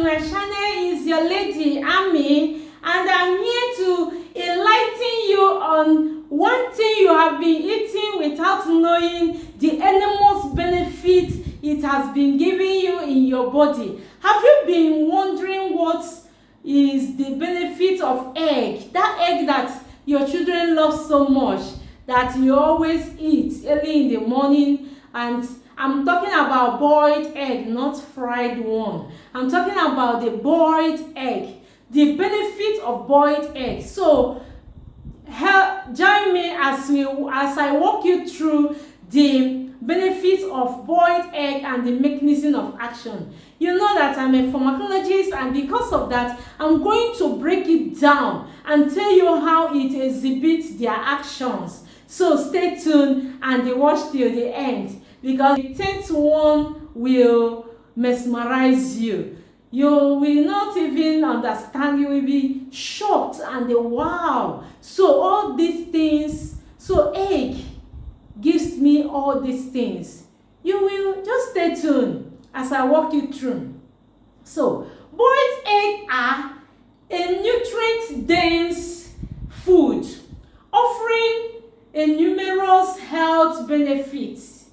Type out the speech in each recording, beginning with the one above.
to my channel. Is your lady Ami, and I'm here to enlighten you on one thing you have been eating without knowing the enormous benefits it has been giving you in your body. Have you been wondering what is the benefit of egg? That egg that your children love so much, that you always eat early in the morning. And I'm talking about boiled egg, not fried one. I'm talking about the boiled egg, the benefit of boiled egg. So join me as I walk you through the benefits of boiled egg and the mechanism of action. You know that I'm a pharmacologist, and because of that, I'm going to break it down and tell you how it exhibits their actions. So stay tuned and watch till the end, because the 10th one will mesmerize you. You will not even understand. You will be shocked and wow. So all these things, so egg gives me all these things. You will just stay tuned as I walk you through. So boiled eggs are a nutrient-dense food offering a numerous health benefits,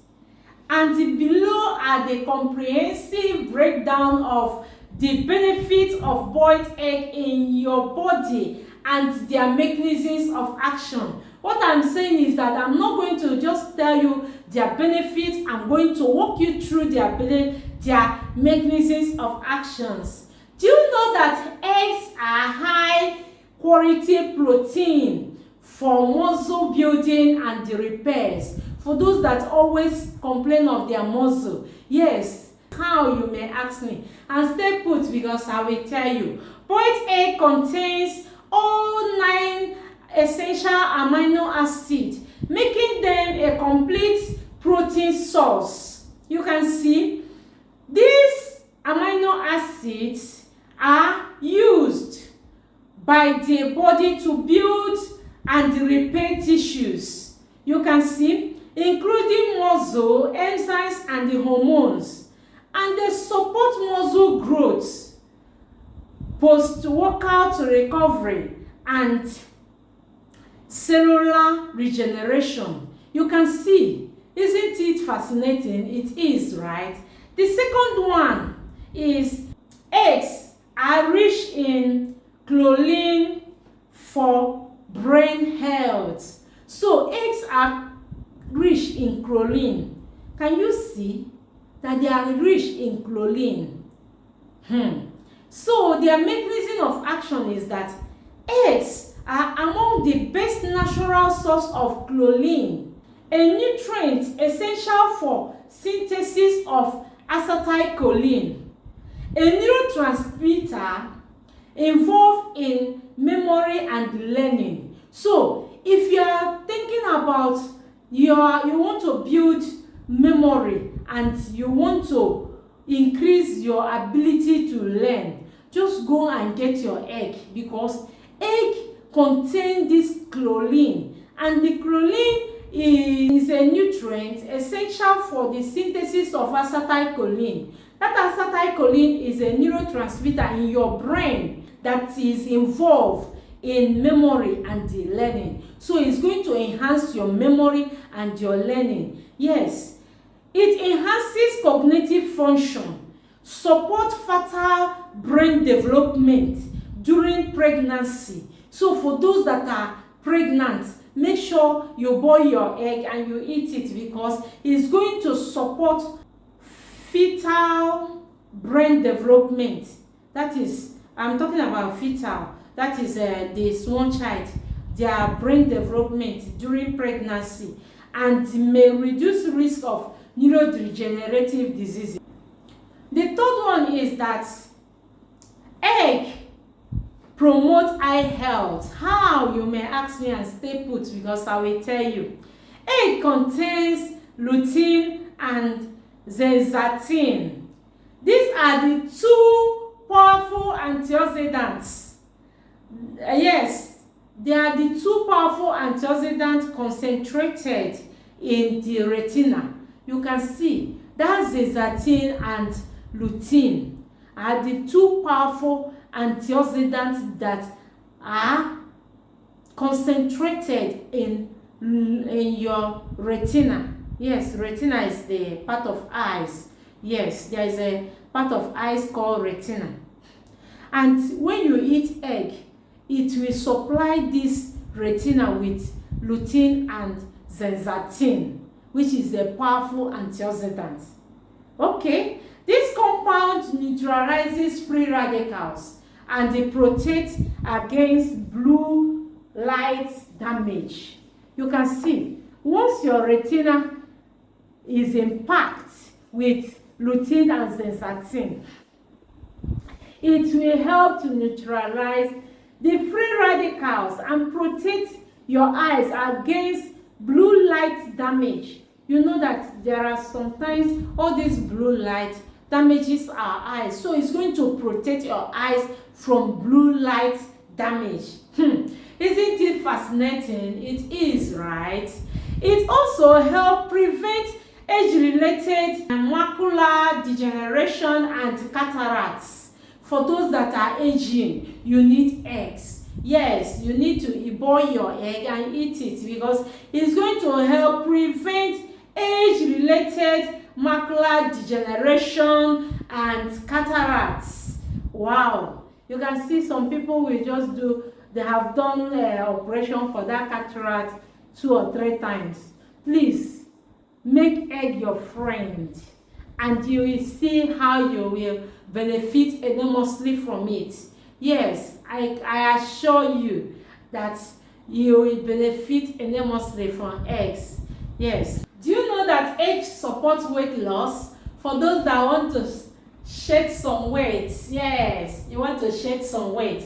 and below are the comprehensive breakdown of the benefits of boiled egg in your body and their mechanisms of action. What I'm saying is that I'm not going to just tell you their benefits. I'm going to walk you through their mechanisms of actions. Do you know that eggs are high quality protein for muscle building and the repairs? For those that always complain of their muscle, yes, how, you may ask me, and stay put because I will tell you. Boiled egg contains all 9 essential amino acids, making them a complete protein source. You can see these amino acids are used by the body to build and repair tissues. You can see, including muscle, enzymes, and the hormones, and they support muscle growth, post-workout recovery, and cellular regeneration. You can see, isn't it fascinating? It is, right? The second one is eggs are rich in choline for brain health. So eggs are rich in choline. Can you see that they are rich in choline? So their mechanism of action is that eggs are among the best natural source of choline, a nutrient essential for synthesis of acetylcholine, a neurotransmitter involved in memory and learning. So if you are thinking about you want to build memory and you want to increase your ability to learn, just go and get your egg, because egg contain this choline, and the choline is a nutrient essential for the synthesis of acetylcholine. That acetylcholine is a neurotransmitter in your brain that is involved in memory and the learning. So it's going to enhance your memory and your learning. Yes, it enhances cognitive function, support fertile brain development during pregnancy. So for those that are pregnant, make sure you boil your egg and you eat it, because it's going to support fetal brain development. That is, I'm talking about fetal, that is the small child, their brain development during pregnancy, and may reduce risk of neurodegenerative diseases. The third one is that egg promote eye health. How, you may ask me, and stay put because I will tell you. Egg contains lutein and zeaxanthin. These are the 2 powerful antioxidants. Yes, they are the 2 powerful antioxidants concentrated in the retina. You can see that's zeaxanthin and lutein, are the two powerful antioxidants that are concentrated in your retina. Yes, retina is the part of eyes. Yes, there is a part of eyes called retina. And when you eat egg, it will supply this retina with lutein and zeaxanthin, which is a powerful antioxidant. Okay, this compound neutralizes free radicals and it protects against blue light damage. You can see, once your retina is impacted with lutein and zeaxanthin, it will help to neutralize the free radicals and protect your eyes against blue light damage. You know that there are sometimes all this blue light damages our eyes, so it's going to protect your eyes from blue light damage. Isn't it fascinating? It is, right? It also helps prevent age-related macular degeneration and cataracts. For those that are aging, you need eggs. Yes, you need to boil your egg and eat it because it's going to help prevent age-related macular degeneration and cataracts. Wow, you can see some people will just they have done operation for that cataract 2 or 3 times. Please make egg your friend and you will see how you will benefit enormously from it. Yes, I assure you that you will benefit enormously from eggs. Yes. Do you know that eggs support weight loss? For those that want to shed some weight, yes, you want to shed some weight.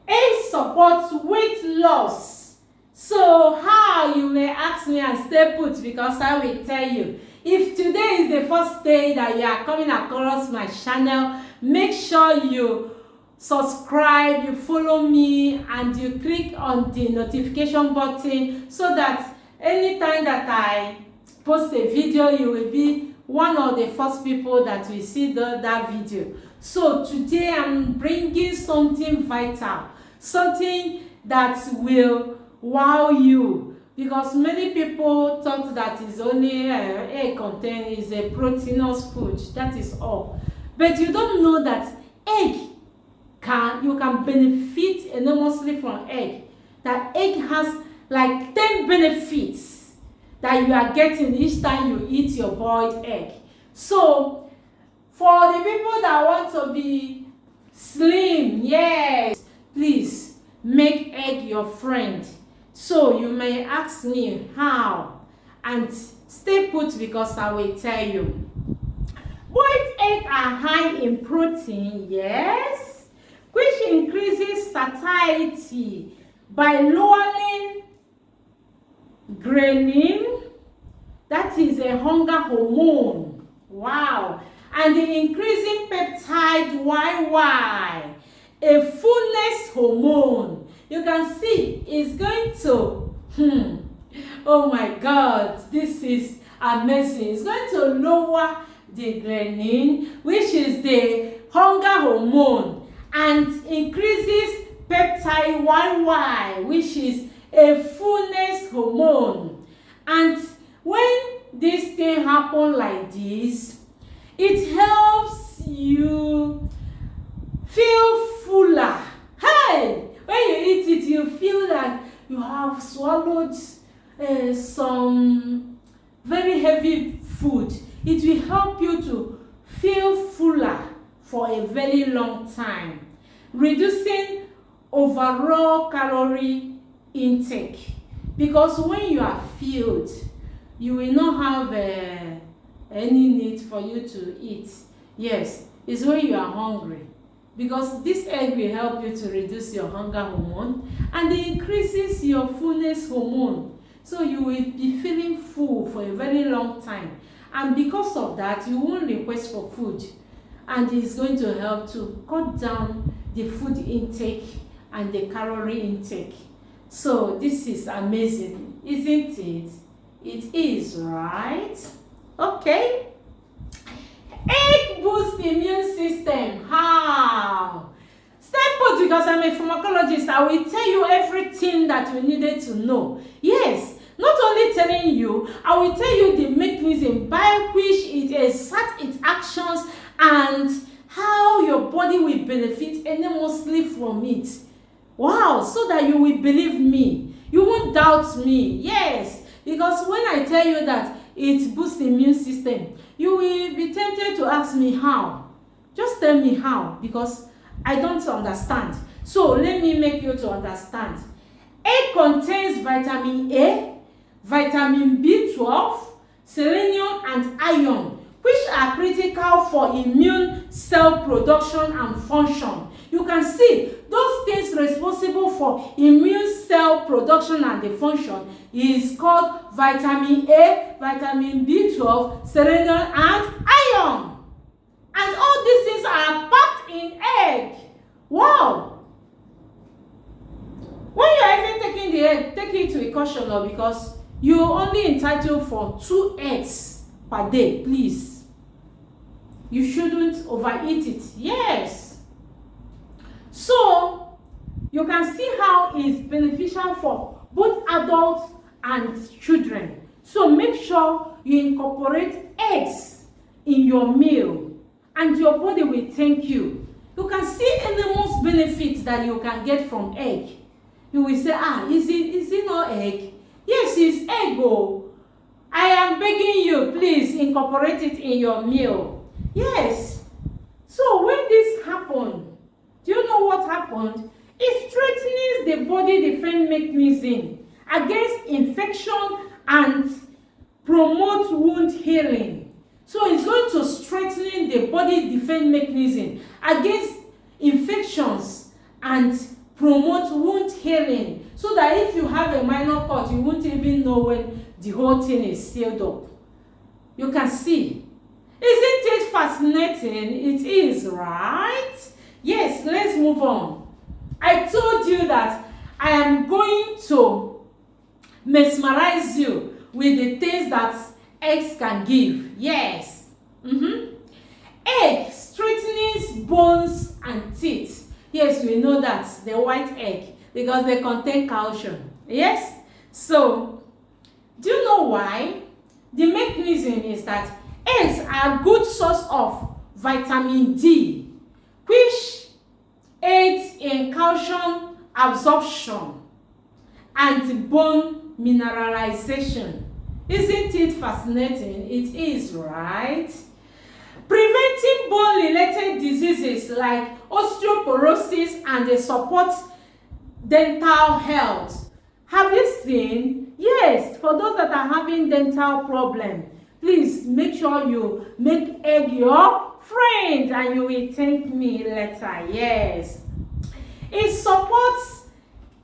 Eggs support weight loss. So how, you may ask me, and stay put because I will tell you. If today is the first day that you are coming across my channel, make sure you subscribe, you follow me, and you click on the notification button so that anytime that I post a video, you will be one of the first people that will see that video. So today I'm bringing something vital, something that will wow you. Because many people thought that is only egg content is a proteinous food. That is all. But you don't know that you can benefit enormously from egg. That egg has like 10 benefits that you are getting each time you eat your boiled egg. So for the people that want to be slim, yes, please make egg your friend. So you may ask me how, and stay put because I will tell you. Boiled eggs are high in protein, yes, which increases satiety by lowering ghrelin, that is a hunger hormone. Wow. And the increasing peptide YY, a fullness hormone. You can see it's going to, oh my God, this is amazing. It's going to lower the ghrelin, which is the hunger hormone, and increases peptide YY, which is a fullness hormone. And when this thing happens like this, it helps you feel fuller. Hey! When you eat it, you feel like you have swallowed some very heavy food. It will help you to feel fuller for a very long time, reducing overall calorie intake. Because when you are filled, you will not have any need for you to eat. Yes, it's when you are hungry. Because this egg will help you to reduce your hunger hormone and it increases your fullness hormone. So you will be feeling full for a very long time. And because of that, you won't request for food. And it's going to help to cut down the food intake and the calorie intake. So this is amazing, isn't it? It is, right? Okay. Egg boosts immune system. How? Stay put, because I'm a pharmacologist. I will tell you everything that you needed to know. Yes, not only telling you, I will tell you the mechanism by which it exerts its actions and how your body will benefit enormously from it. Wow, so that you will believe me. You won't doubt me. Yes, because when I tell you that it boosts the immune system, you will be tempted to ask me how. Just tell me how, because I don't understand. So let me make you to understand. Egg contains vitamin A, vitamin B12, selenium, and iron, which are critical for immune cell production and function. You can see those things responsible for immune cell production and the function is called vitamin A, vitamin B12, selenium, and iron. And all these things are packed in egg. Wow! When you are even taking the egg, take it to a caution, because you only entitled for 2 eggs per day, please. You shouldn't overeat it. Yes. So you can see how it's beneficial for both adults and children. So make sure you incorporate eggs in your meal, and your body will thank you. You can see enormous benefits that you can get from egg. You will say, is it not egg? Yes, it's egg. Oh, I am begging you, please incorporate it in your meal. Yes. So when this happened, do you know what happened? It strengthens the body defense mechanism against infection and promote wound healing. So it's going to strengthen the body defense mechanism against infections and promote wound healing, so that if you have a minor cut, you won't even know when the whole thing is sealed up. You can see. Isn't it fascinating? It is, right? Yes, let's move on. I told you that I am going to mesmerize you with the things that eggs can give. Yes. Egg strengthens bones and teeth. Yes, we know that, the white egg, because they contain calcium. Yes. So do you know why? The mechanism is that eggs are a good source of vitamin D, which aids in calcium absorption and bone mineralization. Isn't it fascinating? It is, right? Preventing bone-related diseases like osteoporosis and they support dental health. Have you seen? Yes, for those that are having dental problem, please make sure you make egg your friend and you will thank me later. Yes. It supports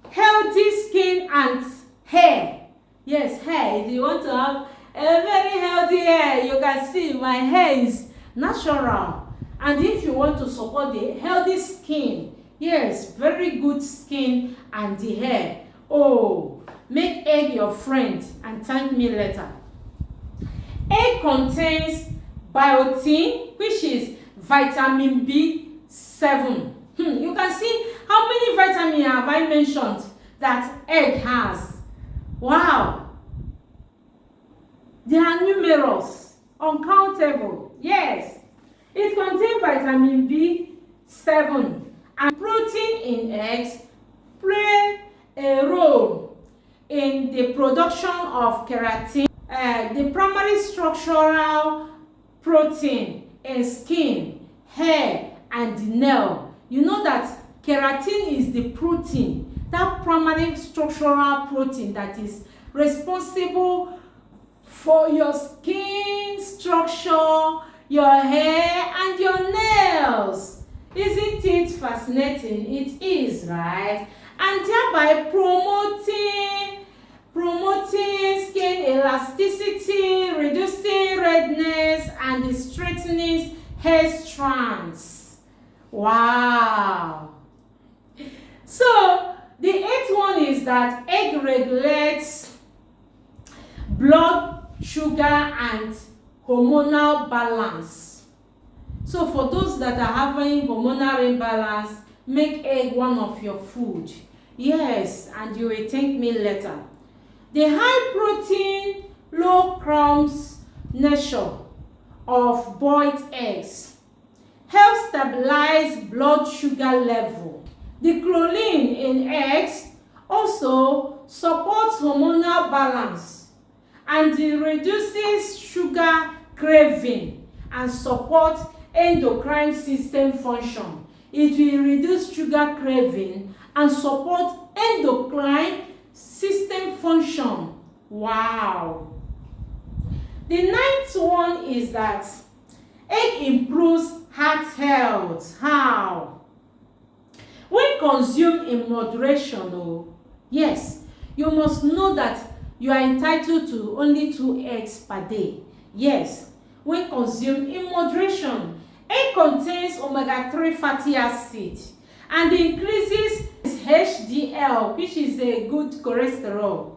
healthy skin and hair. Yes, hair. If you want to have a very healthy hair, you can see my hair is natural. And if you want to support the healthy skin, yes, very good skin and the hair, oh, make egg your friend and thank me later. Egg contains biotin, which is vitamin B7. You can see how many vitamins have I mentioned that egg has. Wow, they are numerous, uncountable. Yes, it contains vitamin B7, and protein in eggs play a role in the production of keratin, the primary structural protein in skin, hair, and nail. You know that keratin is the protein, that primary structural protein that is responsible for your skin structure, your hair, and your nails. Isn't it fascinating? It is, right? And thereby promoting skin elasticity, reducing redness, and straightening hair strands. Wow. So the 8th one is that egg regulates blood sugar and hormonal balance. So for those that are having hormonal imbalance, make egg one of your food. Yes, and you will thank me later. The high protein, low crumbs nature of boiled eggs helps stabilize blood sugar level. The choline in eggs also supports hormonal balance, and it reduces sugar craving and supports endocrine system function. It will reduce sugar craving and support endocrine system function. Wow. The ninth one is that egg improves heart health. How? When consumed in moderation, yes, you must know that you are entitled to only 2 eggs per day. Yes, when consumed in moderation. Egg contains omega-3 fatty acid and increases HDL, which is a good cholesterol.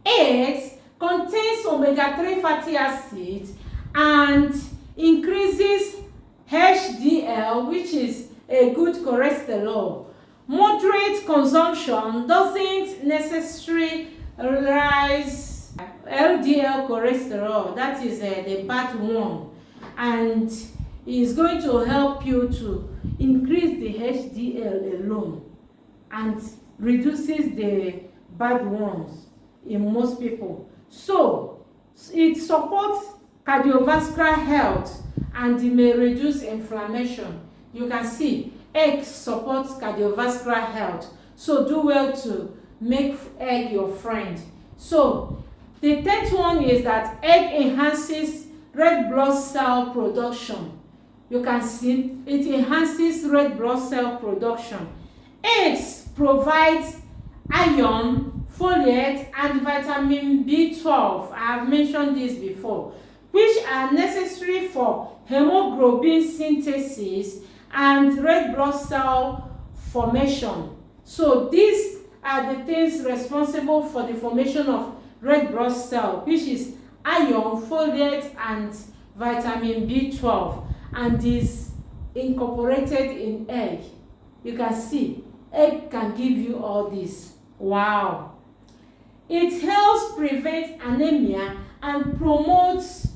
Eggs contains omega-3 fatty acid and increases HDL, which is a good cholesterol. Moderate consumption doesn't necessarily rise LDL cholesterol, that is the bad one, and is going to help you to increase the HDL alone and reduces the bad ones in most people. So it supports cardiovascular health and it may reduce inflammation. You can see egg supports cardiovascular health, so do well to make egg your friend. So the 10th one is that egg enhances red blood cell production. You can see it enhances red blood cell production. Eggs provides iron, folate, and vitamin B12. I have mentioned this before, which are necessary for hemoglobin synthesis and red blood cell formation. So these are the things responsible for the formation of red blood cell, which is iron, folate, and vitamin B12, and is incorporated in egg. You can see egg can give you all this. Wow. It helps prevent anemia and promotes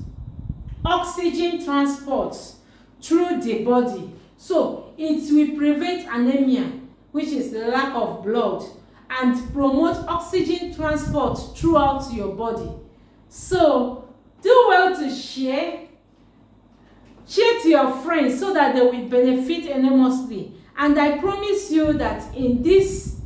oxygen transport through the body. So it will prevent anemia, which is the lack of blood, and promote oxygen transport throughout your body. So do well to share to your friends so that they will benefit enormously. And I promise you that in this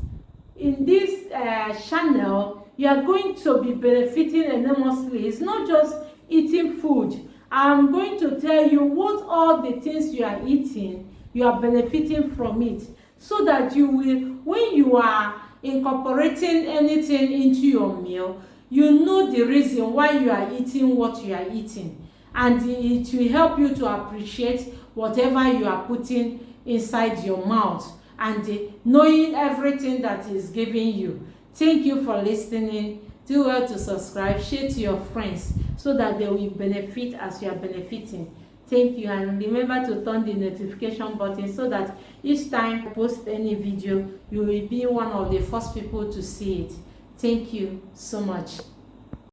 channel, you are going to be benefiting enormously. It's not just eating food. I'm going to tell you what all the things you are eating, you are benefiting from it, so that you will, when you are incorporating anything into your meal, you know the reason why you are eating what you are eating, and it will help you to appreciate whatever you are putting inside your mouth and knowing everything that is giving you. Thank you for listening. Do well to subscribe, share to your friends so that they will benefit as you are benefiting. Thank you, and remember to turn the notification button so that each time I post any video, you will be one of the first people to see it. Thank you so much.